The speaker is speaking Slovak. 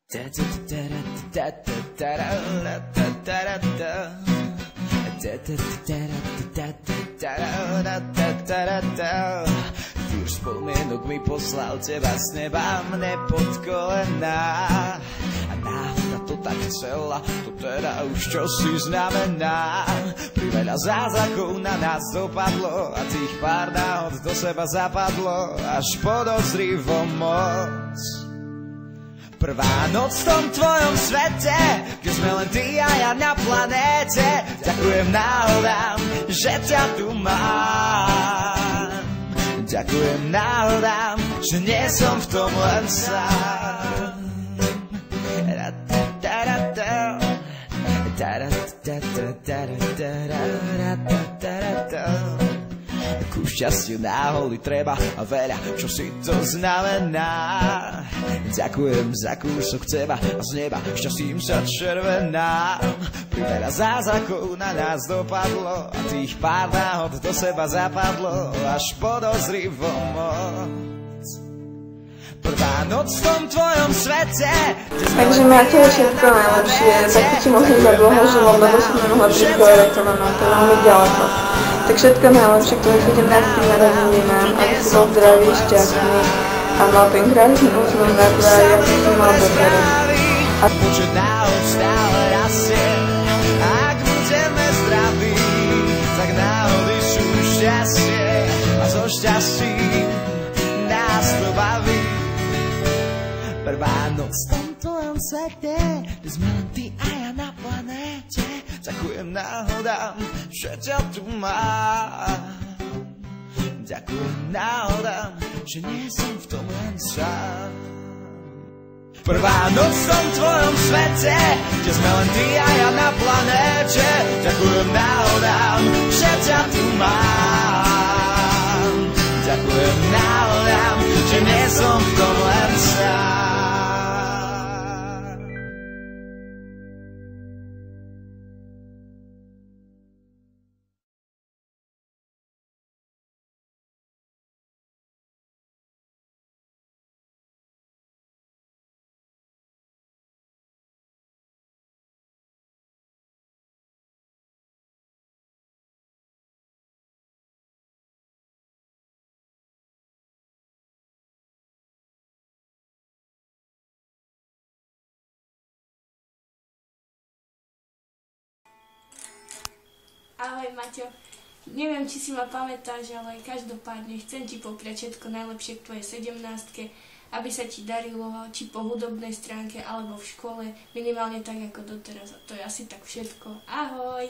Fír spomienok mi poslal teba z neba mne pod kolená. A náhoda to tak chcela, to teda už čosi znamená. Priveľa zázrakov na nás dopadlo a tých pár náhod do seba zapadlo až podozrivo moc. Prvá noc v tom tvojom svete, keď sme len ty a ja na planéte. Ďakujem náhodám, že ťa tu mám. Ďakujem náhodám, že nie som v tom len sám. Ku šťastiu náhody treba a veľa, čo si to znamená. Ďakujem za kúsok teba a z neba šťastím sa červená. Priveľa zázrakov na nás dopadlo a tých pár náhod do seba zapadlo až podozrivo moc. Prvá noc v tom tvojom svete. Takže máte všetko najlepšie, tak ti možno za dlho žilom, lebo som nemohla prísť do elektronom, to je veľmi ďaleko. Tak všetko najlepšie k tvojim 17. narodeninám, aby si bol zdravý, šťastný a mal ten krásny úsmev na tvári, aby si mal doteraz. Počet náhod stále rastie, ak budeme zdraví, tak náhody sú šťastie a so šťastím nás to baví. Prvá noc v tom tvojom svete, kde sme len ty a ja na planéte. Ďakujem náhodám, že ťa tu mám. Ďakujem náhodám, že nie som v tom len sám. Prvá noc v tom tvojom svete, kde sme len ty a ja na planéte. Ďakujem náhodám, že ťa tu mám. Ďakujem náhodám, že nie som v tom len sám. Ahoj Maťo, neviem či si ma pamätáš, ale každopádne chcem ti popriať všetko najlepšie k tvojej 17-ke, aby sa ti darilo či po hudobnej stránke alebo v škole, minimálne tak ako doteraz. A to je asi tak všetko. Ahoj!